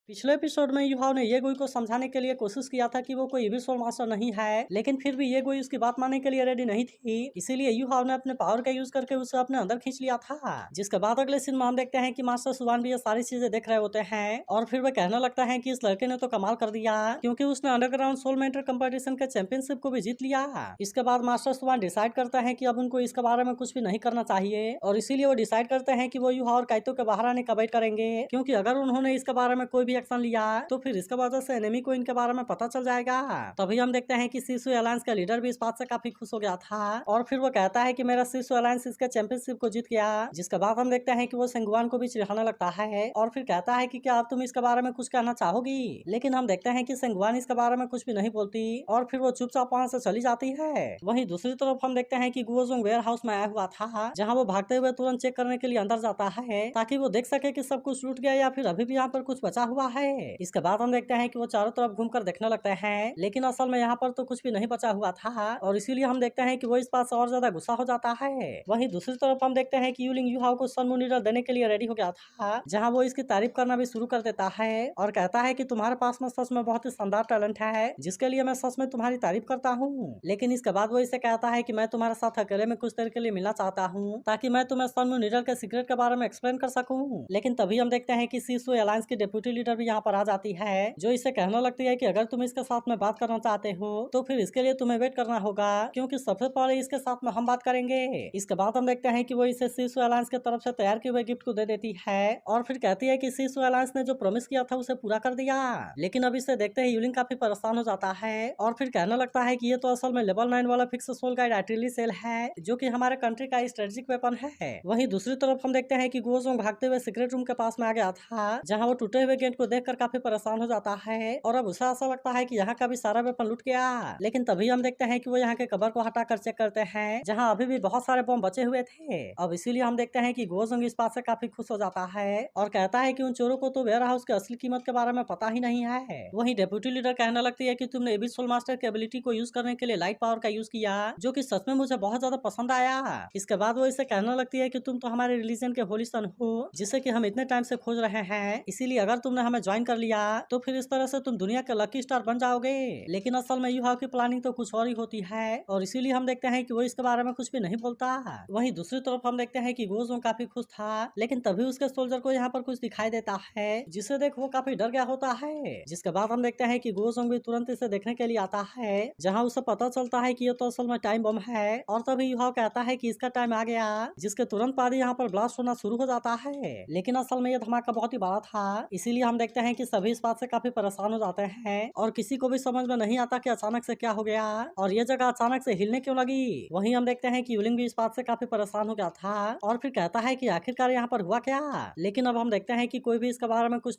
पिछले एपिसोड में युहाव ने ये गोई को समझाने के लिए कोशिश किया था कि वो कोई इविल सोल मास्टर नहीं है, लेकिन फिर भी ये गोई उसकी बात मानने के लिए रेडी नहीं थी। इसीलिए युहाव ने अपने पावर का यूज करके उसे अपने अंदर खींच लिया था। जिसके बाद अगले सीन में हम देखते हैं कि मास्टर सुवान भी ये सारी चीजें देख रहे होते हैं और फिर वह कहने लगता है कि इस लड़के ने तो कमाल कर दिया, क्योंकि उसने अंडरग्राउंड सोल मेंटर कंपटीशन के चैंपियनशिप को भी जीत लिया। इसके बाद मास्टर सुवान डिसाइड करता है कि अब उनको इसके बारे में कुछ भी नहीं करना चाहिए और इसीलिए वो डिसाइड करते हैं कि वो युहा और काइतो के बाहर आने का वेट करेंगे, क्योंकि अगर उन्होंने इसके बारे में कोई भी एक्शन लिया तो फिर इसके वजह से एनिमी को इनके बारे में पता चल जाएगा। तभी हम देखते हैं कि शिशु अलायंस का लीडर भी इस बात से काफी खुश हो गया था और फिर वो कहता है कि मेरा शिशु अलायंस इसके चैंपियनशिप को जीत गया। जिसके बाद हम देखते हैं कि वो सेंगुआन को भी चिढ़ाने लगता है और फिर कहता है कि क्या अब तुम इसके बारे में कुछ कहना चाहोगी, लेकिन हम देखते हैं कि सेंगुआन इसके बारे में कुछ भी नहीं बोलती और फिर वो चुपचाप वहाँ से चली जाती है। वहीं दूसरी तरफ हम देखते हैं कि गुओजोंग वेयर हाउस में आया हुआ था, जहाँ वो भागते हुए तुरंत चेक करने के लिए अंदर जाता है ताकि वो देख सके कि सब कुछ लूट गया या फिर अभी भी यहाँ पर कुछ बचा हुआ है। इसके बाद हम देखते हैं कि वो चारों तरफ घूमकर देखने लगते हैं, लेकिन असल में यहाँ पर तो कुछ भी नहीं बचा हुआ था और इसीलिए हम देखते हैं कि वो इस बात से और ज्यादा गुस्सा हो जाता है। वहीं दूसरी तरफ हम देखते हैं कि यूलिंग युहाओ को सन मून ईडर देने के लिए रेडी हो गया था, जहाँ वो इसकी तारीफ करना भी शुरू कर देता है और कहता है कि तुम्हारे पास में सच में बहुत ही शानदार टैलेंट है, जिसके लिए मैं सच में तुम्हारी तारीफ करता हूँ। लेकिन इसके बाद वो इसे कहता है कि मैं तुम्हारे साथ अकेले में कुछ देर के लिए मिलना चाहता हूँ ताकि मैं तुम्हें सन मून ईडर के सीक्रेट के बारे में एक्सप्लेन कर सकूँ। लेकिन तभी हम देखते हैं कि शिशु अलायंस की डिप्यूटी लीडर भी यहाँ पर आ जाती है, जो इसे कहने लगती है कि अगर तुम इसके साथ में बात करना चाहते हो तो फिर इसके लिए तुम्हें वेट करना होगा, क्योंकि सबसे पहले इसके साथ में हम बात करेंगे। इसके बाद हम देखते हैं कि वो इसे शिशु अलायंस की तरफ से तैयार किए हुए गिफ्ट को दे देती है और फिर कहती है कि शिशु अलायंस ने जो प्रॉमिस किया था उसे पूरा कर दिया। लेकिन अब इसे देखते ही यूलिंग काफी परेशान हो जाता है और फिर कहने लगता है कि ये तो असल में लेवल 9 वाला फिक्स सोल गाइड आर्टिलरी सेल है, जो कि हमारे कंट्री का स्ट्रेटेजिक वेपन है। वहीं दूसरी तरफ हम देखते हैं कि गुओजोंग भागते हुए सीक्रेट रूम के पास में आ गया था, जहाँ वो टूटे हुए गेट को देखकर काफी परेशान हो जाता है और अब उसे ऐसा लगता है कि यहाँ का भी सारा वेपन लूट गया। लेकिन तभी हम देखते हैं कि वो यहाँ के कबर को हटाकर चेक करते हैं, जहाँ अभी भी बहुत सारे बम बचे हुए थे। अब इसीलिए हम देखते हैं कि गुओजोंग इस बात से काफी खुश हो जाता है और कहता है कि उन चोरों को तो वेयर हाउस की असली कीमत के बारे में पता ही नहीं है। वहीं डेप्यूटी लीडर कहने लगती है कि तुमने एबिस सोल मास्टर की एबिलिटी को यूज करने के लिए लाइट पावर का यूज किया, जो कि सच में मुझे बहुत ज्यादा पसंद आया। इसके बाद वो इसे कहने लगती है कि तुम तो हमारे रिलीजन के होली सन हो, जिसे कि हम इतने टाइम से खोज रहे हैं, इसीलिए अगर तुमने हमें ज्वाइन कर लिया तो फिर इस तरह से तुम दुनिया के लकी स्टार बन जाओगे। लेकिन असल में युहाओ की प्लानिंग तो कुछ और ही होती है और इसीलिए हम देखते हैं कि वो इसके बारे में कुछ भी नहीं बोलता। वहीं दूसरी तरफ हम देखते हैं कि गोजोंग काफी खुश था, लेकिन तभी उसके सोल्जर को यहाँ पर कुछ दिखाई देता है, जिसे देख वो काफी डर गया होता है। जिसके बाद हम देखते हैं कि गोजोंग भी तुरंत इसे देखने के लिए आता है, जहाँ उसे पता चलता है कि ये तो असल में टाइम बम है और तभी युहाओ कहता है कि इसका टाइम आ गया, जिसके तुरंत बाद यहाँ पर ब्लास्ट होना शुरू हो जाता है। लेकिन असल में ये धमाका बहुत ही बड़ा था, इसीलिए हम देखते हैं कि सभी इस बात से काफी परेशान हो जाते हैं और किसी को भी समझ में नहीं आता कि अचानक से क्या हो गया और ये जगह अचानक से हिलने क्यों लगी। वहीं हम देखते हैं कि यूलिंग भी इस बात से काफी परेशान हो गया था और फिर कहता है कि आखिरकार यहाँ पर हुआ क्या। लेकिन अब हम देखते हैं कि कोई भी इसके बारे में कुछ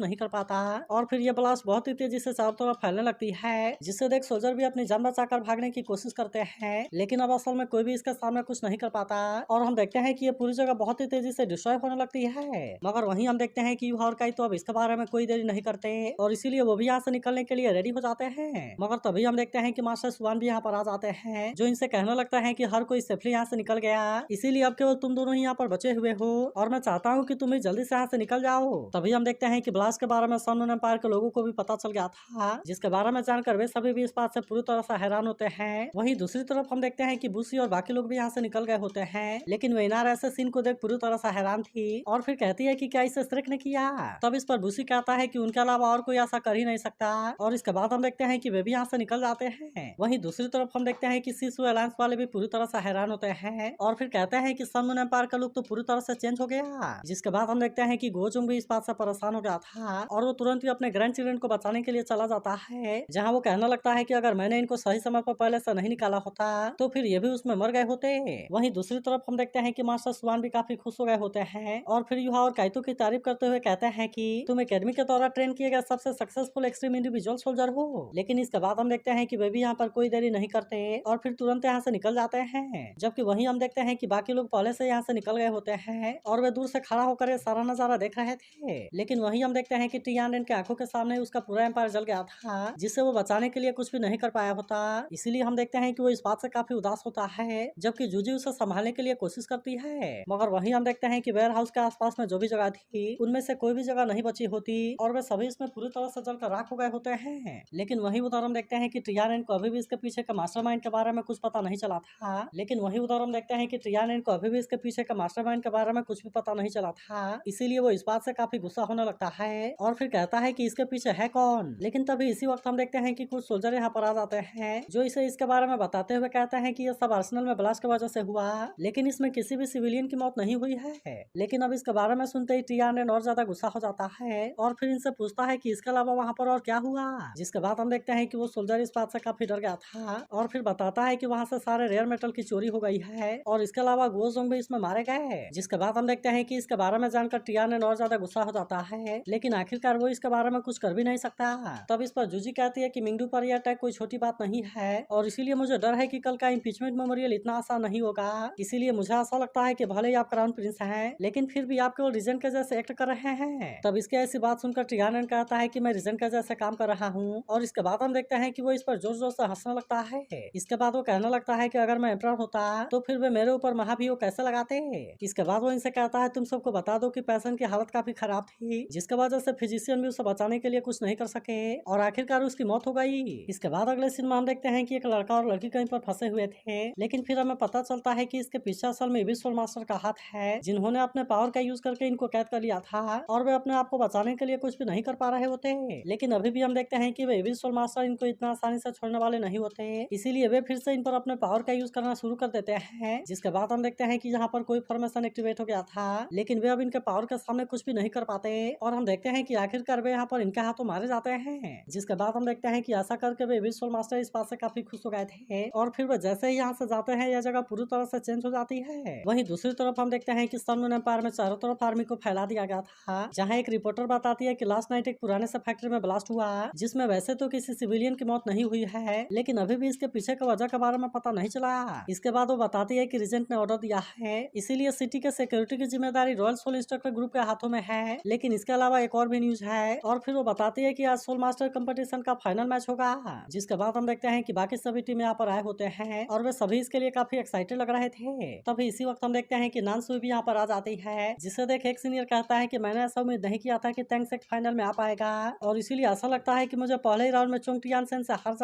नहीं कर पाता और फिर ये ब्लास्ट बहुत ही तेजी से चारों तरफ फैलने लगती है, जिससे देख सोल्जर भी अपनी जान बचाकर भागने की कोशिश करते हैं, लेकिन अब असल में कोई भी इसके सामने कुछ नहीं कर पाता और हम देखते हैं कि ये पूरी जगह बहुत ही तेजी से डिस्ट्रॉय होने लगती है। मगर वहीं हम देखते हैं कि युहा और काई तो अब इसके बारे में कोई देरी नहीं करते और इसीलिए वो भी यहाँ से निकलने के लिए रेडी हो जाते हैं। मगर तभी हम देखते हैं कि मास्टर सुवान भी यहाँ पर आ जाते हैं, जो इनसे कहने लगता है कि हर कोई सेफली यहाँ से निकल गया, इसीलिए अब केवल तुम दोनों ही यहाँ पर बचे हुए हो और मैं चाहता हूँ कि तुम भी जल्दी से यहाँ से निकल जाओ। तभी हम देखते हैं कि ब्लास्ट के बारे में सन मून एम्पायर के लोगों को भी पता चल गया था, जिसके बारे में जानकर वे सभी भी इस बात से पूरी तरह से हैरान होते हैं। वहीं दूसरी तरफ हम देखते हैं कि बुसी और बाकी लोग भी यहाँ से निकल गए होते हैं, लेकिन वेनार ऐसे सीन को देख पूरी तरह से हैरान थी और फिर कहती है कि क्या इसे स्ट्रिक ने किया। तब इस पर बुसी कहता है कि उनके अलावा और कोई ऐसा कर ही नहीं सकता और इसके बाद हम देखते हैं कि वे भी यहाँ से निकल जाते हैं। वहीं दूसरी तरफ हम देखते हैं कि शिशु अलायंस वाले भी पूरी तरह से हैरान होते हैं और फिर कहते हैं कि सन मून एम्पायर का लुक तो पूरी तरह से चेंज हो गया। जिसके बाद हम देखते हैं कि गोजुंग भी इस बात से परेशान हो गया था और वो तुरंत ही अपने ग्रैंड चिल्ड्रन को बचाने के लिए चला जाता है, जहाँ वो कहने लगता है कि अगर मैंने इनको सही समय पर पहले से नहीं निकाला होता तो फिर ये भी उसमें मर गए होते। वहीं दूसरी तरफ हम देखते हैं कि मास्टर सुवान भी काफी खुश हो गए होते हैं और फिर युहा और काइतो की तारीफ करते हुए कहते हैं कि तुम एकेडमी के द्वारा ट्रेन किए गए सबसे सक्सेसफुल एक्सट्रीम इंडिविजुअल सोल्जर हो। लेकिन इसके बाद हम देखते हैं कि वे भी यहाँ पर कोई देरी नहीं करते और फिर तुरंत यहाँ से निकल जाते हैं, जबकि वहीं हम देखते हैं कि बाकी लोग पहले से यहाँ से निकल गए होते हैं और वे दूर से खड़ा होकर ये सारा नजारा देख रहे थे। लेकिन वहीं हम देखते हैं कि टियान के आंखों के सामने उसका पूरा एम्पायर जल गया था, जिससे वो बचाने के लिए कुछ भी नहीं कर पाया होता। इसीलिए हम देखते हैं कि वो इस बात से काफी उदास होता है, जबकि जूजी उसे संभालने के लिए कोशिश करती है। मगर वहीं हम देखते हैं कि वेयर हाउस के आसपास आसपास में जो भी जगह थी उनमें से कोई भी जगह नहीं बची होती और वे सभी इसमें पूरी तरह से जलकर राख हो गए होते हैं। लेकिन वही उधर हम देखते हैं कि ट्रियान को अभी भी इसके पीछे का मास्टरमाइंड के बारे में कुछ पता नहीं चला था। लेकिन वही उधर हम देखते हैं कि ट्रियान को अभी भी इसके पीछे का मास्टरमाइंड के बारे में कुछ भी पता नहीं चला था। इसीलिए वो इस बात से काफी गुस्सा होने लगता है और फिर कहता है कि इसके पीछे है कौन। लेकिन तभी इसी वक्त हम देखते हैं कि कुछ सोल्जर यहाँ पर आ जाते हैं जो इसे इसके बारे में बताते हुए कहते हैं कि ये सब आर्सेनल में ब्लास्ट की वजह से हुआ, लेकिन इसमें किसी भी सिविलियन की मौत नहीं हुई है। लेकिन अब इसके बारे में सुनते ही ट्रियान और ज्यादा गुस्सा हो जाता है और फिर इनसे पूछता है कि इसके अलावा वहाँ पर और क्या हुआ। जिसके बाद हम देखते हैं कि वो सोल्जर इस बात से काफी डर गया था और फिर बताता है कि वहाँ से सारे रेयर मेटल की चोरी हो गई है और इसके अलावा गोजोंग भी इसमें मारे गए। जिसके बाद हम देखते हैं कि इसके बारे में जानकर ट्रियान और ज्यादा गुस्सा हो जाता है, लेकिन आखिरकार वो इसके बारे में कुछ कर भी नहीं सकता। तब इस पर जूजी कहती है कि मिंगडू पर यह अटैक कोई छोटी बात नहीं है और इसीलिए मुझे डर है कि कल का इम्पीचमेंट मेमोरियल इतना आसान नहीं होगा। इसीलिए मुझे ऐसा लगता है कि भले ही आप क्राउन प्रिंस हैं, लेकिन फिर भी आप केवल रीजन के जैसे एक्ट कर रहे हैं। तब इसके ऐसी बात सुनकर ट्रियान कहता है कि मैं रीजन के जैसे काम कर रहा हूँ और इसके बाद हम देखते हैं कि वो इस पर जोर जोर से हंसने लगता है। इसके बाद वो कहने लगता है कि अगर मैं एम्परर होता तो फिर वे मेरे ऊपर महाभियोग कैसे लगाते। इसके बाद वो इनसे कहता है तुम सबको बता दो कि पैसन की हालत काफी खराब थी, जिसकी वजह से फिजिशियन भी उसे बचाने के लिए कुछ नहीं कर सके और आखिरकार उसकी मौत हो गई। इसके बाद अगले सीन में हम देखते हैं कि एक लड़का और लड़की कहीं पर फंसे हुए थे, लेकिन फिर हमें पता चलता है कि इसके पीछे असल में एबिस सोल मास्टर का हाथ है, जिन्होंने अपने पावर का यूज करके इनको कैद कर लिया था और वे अपने आप को बचाने के लिए कुछ भी नहीं कर पा रहे होते। लेकिन अभी भी हम देखते हैं कि वे एबिस सोल मास्टर इनको इतना आसानी से छोड़ने वाले नहीं होते, इसीलिए वे फिर से इन पर अपने पावर का यूज करना शुरू कर देते हैं। जिसके बाद हम देखते हैं कि यहाँ पर कोई फॉर्मेशन एक्टिवेट हो गया था, लेकिन वे अब इनके पावर के सामने कुछ भी नहीं कर पाते और हम देखते हैं कि आखिरकार वे यहाँ पर इनके हाथों मारे जाते हैं। जिसके बाद हम देखते हैं कि ऐसा करके वे एबिस सोल मास्टर इस बात से काफी खुश हो गए थे और फिर वे जैसे ही यहाँ से जाते हैं यह जगह पूरी तरह से चेंज हो जाती है। वहीं दूसरी तरफ हम देखते हैं कि सनमून एम्पायर में चारों तरफ आर्मी को फैला दिया गया था, जहाँ एक रिपोर्टर बताती है कि लास्ट नाइट एक पुराने से फैक्ट्री में ब्लास्ट हुआ, जिसमें वैसे तो किसी सिविलियन की मौत नहीं हुई है, लेकिन अभी भी इसके पीछे का वजह के बारे में पता नहीं चला। इसके बाद वो बताती है कि रीजेंट ने ऑर्डर दिया है, इसीलिए सिटी के सिक्योरिटी की जिम्मेदारी रॉयल सोल इंस्ट्रक्टर ग्रुप के हाथों में है। लेकिन इसके अलावा एक और भी न्यूज है और फिर वो बताती है कि आज सोल मास्टर कंपटीशन का फाइनल मैच होगा। जिसके बाद हम देखते हैं कि बाकी सभी टीम यहाँ पर आए होते हैं और वे सभी इसके लिए काफी एक्साइटेड लग रहे थे। तभी इसी वक्त हम देखते हैं कि नानसुई भी यहाँ पर आ जाती है, जिसे देख एक सीनियर कहता है कि मैंने ऐसा उम्मीद नहीं किया था कि टैंगसेक फाइनल में आ पाएगा और इसीलिए ऐसा लगता है कि मुझे पहले ही राउंड में चोंग टियानसेन से हार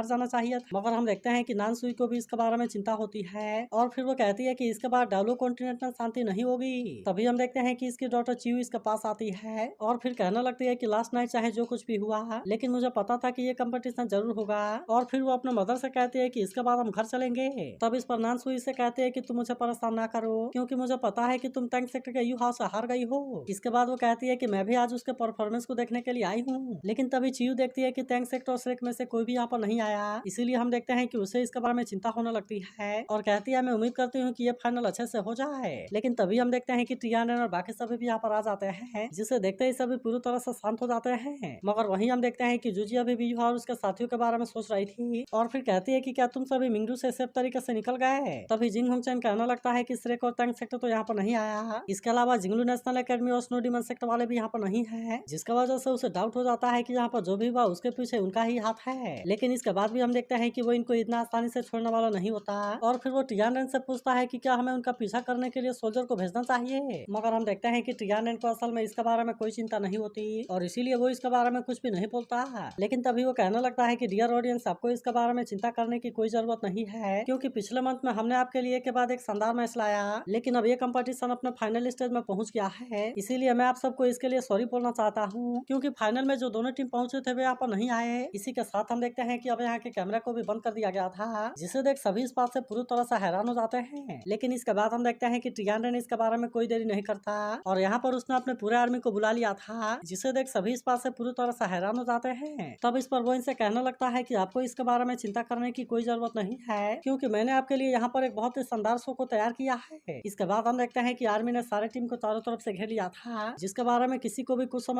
जाना चाहिए था मगर हम देखते हैं कि नानसुई को भी इसके बारे में चिंता होती है और फिर वो कहती है कि इसके बाद डालो कॉन्टिनेंटल शांति नहीं होगी। तभी हम देखते हैं कि इसकी डॉटर चियू इसके पास आती है और फिर कहने लगती है कि लास्ट नाइट चाहे जो कुछ भी हुआ, लेकिन मुझे पता था कि ये कंपटीशन जरूर होगा और फिर वो अपने मदर से कहती है कि इसके बाद हम घर चलेंगे। तब इस पर नानसुई से कहते हैं कि तुम मुझे परेशान ना करो, क्योंकि मुझे पता है कि तुम टैंक सेक्टर के यू हाउस से हार गई हो। इसके बाद वो कहती है कि मैं भी आज उसके परफॉर्मेंस को देखने के लिए आई हूँ, लेकिन तभी चियू देखती है कि टैंक सेक्टर और श्रेक में से कोई भी यहाँ पर नहीं आया, इसीलिए हम देखते हैं कि उसे इसके बारे में चिंता होने लगती है और कहती है मैं उम्मीद करती हूँ कि ये फाइनल अच्छे से हो जाए। लेकिन तभी हम देखते हैं कि ट्रियान और बाकी सभी भी यहाँ पर आ जाते हैं, जिसे देखते ही सभी पूरी तरह से शांत हो जाते हैं। मगर वहीं हम देखते हैं कि जूजी अभी भी और उसके साथियों के बारे में सोच रही थी और फिर कहती है कि क्या तुम सभी मिंगडू से सेफ तरीके से निकल गए। तभी जिंग होंगचैन कहने लगता है कि श्रेक और टैंक सेक्टर तो यहाँ पर नहीं आया, इसके अलावा जिंगलू नेशनल एकेडमी और स्नो डिमन सेक्टर वाले भी यहाँ पर नहीं है, जिसकी वजह से उसे डाउट हो जाता है कि यहाँ पर जो भी हुआ उसके पीछे उनका ही हाथ है। लेकिन इसके बाद भी हम देखते हैं कि वो इनको इतना आसानी से छोड़ने वाला नहीं होता और फिर वो ट्रियान से पूछता है कि क्या हमें उनका पीछा करने के लिए सोल्जर को भेजना चाहिए। मगर हम देखते हैं कि ट्रियान को असल में इसके बारे में कोई चिंता नहीं होती और इसीलिए वो इसके बारे में कुछ भी नहीं बोलता। लेकिन तभी वो कहने लगता है कि डियर ऑडियंस, आपको इसके बारे में चिंता करने की कोई जरूरत नहीं है, क्योंकि पिछले मंथ में हमने आपके लिए के बाद एक शानदार मैच लाया, लेकिन अब ये कंपटीशन अपने फाइनल स्टेज में पहुंच गया है, इसीलिए मैं आप सबको इसके लिए सॉरी बोलना चाहता हूँ, क्योंकि फाइनल में जो दोनों टीम पहुंचे थे वे यहाँ पर नहीं आए। इसी के साथ हम देखते हैं कि अब यहाँ के कैमरा को भी बंद कर दिया गया था, जिसे देख सभी इस बात से पूरी तरह से हैरान हो जाते हैं। लेकिन इसके बाद हम देखते हैं कि ट्रियान ने इसके बारे में कोई देरी नहीं करता और यहाँ पर उसने अपने पूरे आर्मी को बुला लिया था, जिसे देख सभी इस बात से पूरी तरह से हैरान हो जाते हैं। तब इस पर वो इनसे कहने लगता है कि आपको इसके बारे में चिंता करने की कोई जरूरत नहीं है, क्योंकि मैंने आपके लिए यहाँ पर एक बहुत ही शानदार शो को तैयार किया है। इसके बाद हम देखते हैं कि आर्मी ने सारे टीम को चारों तरफ से घेर लिया था, जिसके बारे में किसी को भी कुछ समझ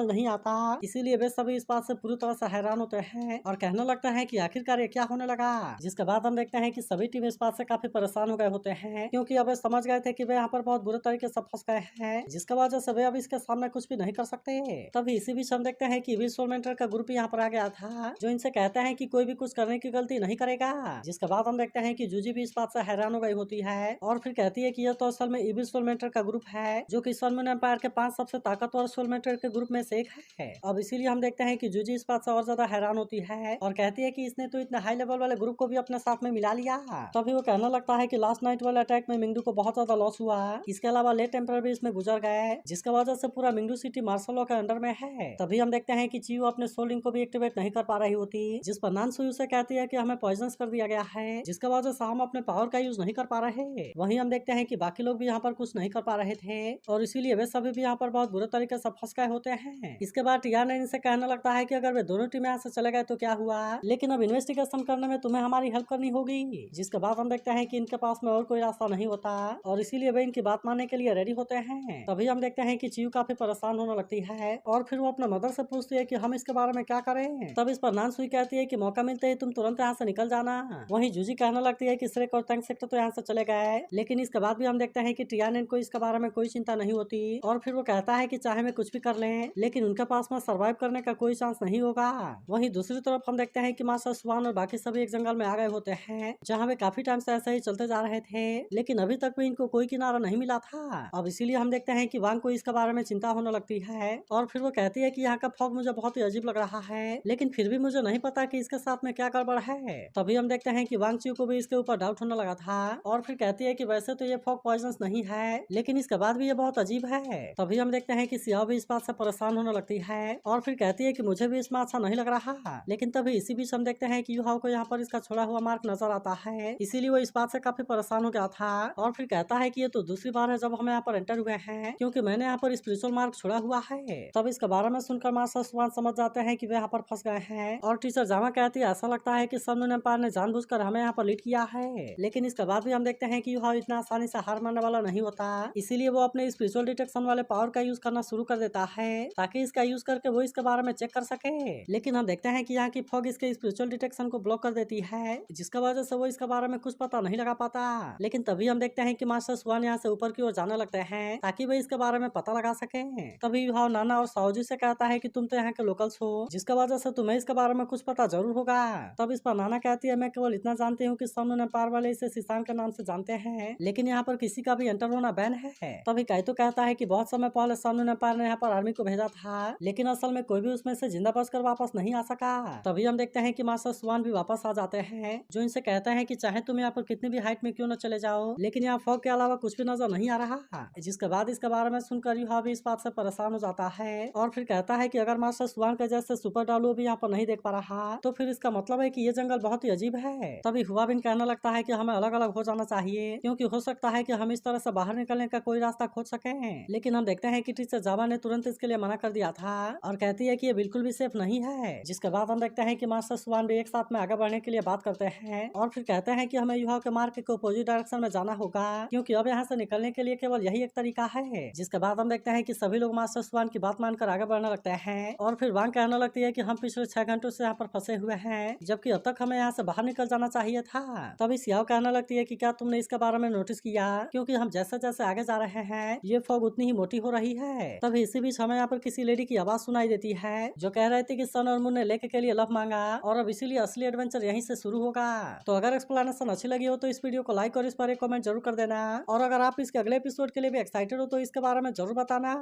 नहीं आता, इसीलिए वे सभी इस बात से पूरी तरह से हैरान होते हैं और कहने लगते हैं कि आखिरकार ये क्या होने लगा। जिसके बाद हम देखते हैं कि सभी टीम इस बात से काफी परेशान हो गए होते हैं, क्योंकि अब वे समझ गए थे कि वे यहाँ पर बहुत बुरे तरीके से फंस गए हैं, जिसके वजह से वे अब इसके सामने कुछ भी नहीं कर सकते। तभी इसी बीच हम देखते हैं कि विश्व मेंटर का ग्रुप यहाँ पर आ गया था, जो इनसे कहता है कि कोई भी कुछ करने की गलती नहीं करेगा। जिसके बाद हम देखते हैं कि जूजी भी इस बात से हैरान हो गई होती है और फिर कहती है कि यह तो असल में इविल सोलमेटर का ग्रुप है जो कि सनमून एम्पायर के 5 सबसे ताकतवर सोलमेटर के ग्रुप में से एक है। अब इसीलिए हम देखते हैं कि जूजी इस बात से और ज्यादा हैरान होती है और कहती है कि इसने तो इतने हाई लेवल वाले ग्रुप को भी अपने साथ में मिला लिया। तभी वो कहने लगता है कि लास्ट नाइट वाले अटैक में मिंगडू को बहुत ज्यादा लॉस हुआ। इसके अलावा लेट टेम्पर भी इसमें गुजर गए जिसकी वजह से पूरा मिंगडू सिटी मार्शल लॉ के अंडर में है। तभी हम देखते हैं कि चियो अपने सोल रिंग को भी एक्टिवेट नहीं कर पा रही होती जिस पर नान सुयु से कहती है कि हमें पॉइजनस कर दिया गया है जिसकी वजह से हम अपने पावर का यूज नहीं कर पा रहे। वहीं हम देखते हैं कि बाकी लोग भी यहाँ पर कुछ नहीं कर पा रहे थे और इसीलिए वे सभी भी यहाँ पर बहुत बुरे तरीके से फंस गए होते हैं। इसके बाद टिया ने इनसे कहने लगता है कि अगर वे दोनों टीम यहाँ से चले गए तो क्या हुआ, लेकिन अब इन्वेस्टिगेशन करने में तुम्हें हमारी हेल्प करनी होगी। जिसके बाद हम देखते हैं कि इनके पास में और कोई रास्ता नहीं होता और इसीलिए वे इनकी बात मानने के लिए रेडी होते हैं। तभी हम देखते हैं कि चियो काफी परेशान होने लगती है और फिर वो अपने मदर से पूछती है कि हम इसके बारे में क्या करें। तब इस पर नान सुई कहती है कि मौका मिलते ही तुम तुरंत यहाँ से निकल जाना। वहीं जूजी कहने लगती है कि श्रेक और तंग सेक्टर तो यहाँ से चले गए, लेकिन इसके बाद भी हम देखते हैं कि टियानेन को इसके बारे में कोई चिंता नहीं होती और फिर वो कहता है कि चाहे मैं कुछ भी कर लें लेकिन उनके पास में सर्वाइव करने का कोई चांस नहीं होगा। वहीं दूसरी तरफ हम देखते हैं कि मास्टर स्वान और बाकी सभी एक जंगल में आ गए होते हैं जहाँ वे काफी टाइम से ऐसे ही चलते जा रहे थे लेकिन अभी तक भी इनको कोई किनारा नहीं मिला था। अब इसीलिए हम देखते हैं कि वांग को इसके बारे में चिंता होने लगती है और फिर वो कहती है कि यहाँ का फॉग मुझे बहुत ही अजीब लग रहा है लेकिन फिर भी मुझे नहीं पता कि इसके साथ में क्या गड़बड़ है। तभी हम देखते हैं कि वांग चियो को भी इसके ऊपर डाउट होने लगा था और फिर कहती है कि वैसे तो ये फॉग पॉइजनस नहीं है लेकिन इसके बाद भी ये बहुत अजीब है। तभी हम देखते हैं कि सियाओ भी इस बात से परेशान होने लगती है और फिर कहती है कि मुझे भी इसमें अच्छा नहीं लग रहा। लेकिन तभी इसी बीच हम देखते हैं कि युहाओ को यहाँ पर इसका छोड़ा हुआ मार्क नजर आता है, इसीलिए वो इस बात से काफी परेशान हो गया था और फिर कहता है कि ये तो दूसरी बार है जब हम यहाँ पर एंटर हुए हैं क्योंकि मैंने यहाँ पर स्पिरिचुअल मार्क छोड़ा हुआ है। तब इसके बारे में सुनकर मास्टर स्वान समझ जाते हैं कि वे यहाँ पर फंस गए हैं और टीचर जामा कहती है ऐसा लगता है कि सनमून एम्पायर ने जानबूझकर हमें यहाँ पर लीड किया है। लेकिन इसके बाद भी हम देखते हैं कि युहाओ इतना आसानी से हार मानने वाला नहीं होता, इसीलिए वो अपने स्पिरिचुअल डिटेक्शन वाले पावर का यूज करना शुरू कर देता है ताकि इसका यूज करके वो इसके बारे में चेक कर सके। लेकिन हम देखते हैं कि यहाँ की फॉग इसके स्पिरिचुअल डिटेक्शन को ब्लॉक कर देती है जिसका वजह से वो इसके बारे में कुछ पता नहीं लगा पाता। लेकिन तभी हम देखते हैं कि मास्टर स्वान यहाँ से ऊपर की ओर जाने लगते हैं ताकि वे इसके बारे में पता लगा सके। तभी युहाओ नाना और साओजी से कहता है कि तुम तो यहाँ के लोकल्स हो जिसका वजह से तुम्हें इसके बारे में कुछ पता जरूर होगा। तब इस पर नाना कहती है मैं केवल इतना जानती हूँ कि सनमून एम्पायर वाले इसे सिसान के नाम से जानते हैं लेकिन यहाँ पर किसी का भी एंटर होना बैन है। तभी काइतो कहता है कि बहुत समय पहले सनमून एम्पायर ने यहाँ पर आर्मी को भेजा था लेकिन असल में कोई भी उसमें से जिंदा बचकर वापस नहीं आ सका। तभी हम देखते हैं कि मास्टर स्वान भी वापस आ जाते हैं जो इनसे कहते हैं कि चाहे तुम यहाँ पर कितनी भी हाइट में क्यों न चले जाओ लेकिन यहाँ फॉग के अलावा कुछ भी नजर नहीं आ रहा। जिसके बाद इसके बारे में सुनकर युहाओ भी इस बात से परेशान हो जाता है और फिर कहता है कि अगर मास्टर स्वान के जैसे सुपर डालू भी यहाँ पर नहीं देख पा रहा तो फिर इसका मतलब है कि ये जंगल बहुत ही अजीब है। तभी हुआ बिन कहने लगता है कि हमें अलग अलग हो जाना चाहिए क्योंकि हो सकता है कि हम इस तरह से बाहर निकलने का कोई रास्ता खोज सके। लेकिन हम देखते हैं कि टीचर जावा ने तुरंत इसके लिए मना कर दिया था और कहती है कि ये बिल्कुल भी सेफ नहीं है। जिसके बाद हम देखते हैं कि मास्टर स्वान भी एक साथ में आगे बढ़ने के लिए बात करते हैं और फिर कहते हैं कि हमें युहाओ के मार्ग के अपोजिट डायरेक्शन में जाना होगा क्योंकि अब यहाँ से निकलने के लिए केवल यही एक तरीका है। जिसके बाद हम देखते हैं कि सभी लोग मास्टर स्वान की बात मानकर आगे बढ़ने लगते हैं और फिर वांग कहने लगती है कि हम पिछले 6 घंटों से यहाँ पर फंसे हुए हैं जबकि अब तक हमें यहाँ से बाहर निकल जाना चाहिए था। तभी सियाओ कहने लगती है कि क्या तुमने इसके बारे में नोटिस किया क्योंकि हम जैसे जैसे आगे जा रहे हैं ये फॉग उतनी ही मोटी हो रही है। तभी इसी बीच हमें यहाँ पर किसी लेडी की आवाज सुनाई देती है जो कह रही थी कि सन और मून ने लेके के लिए लव मांगा और अब इसीलिए असली एडवेंचर यहीं से शुरू होगा। तो अगर एक्सप्लेनेशन अच्छी लगी हो तो इस वीडियो को लाइक और इस पर एक कमेंट जरूर कर देना और अगर आप इसके अगले एपिसोड के लिए भी एक्साइटेड हो तो इसके बारे में जरूर बताना।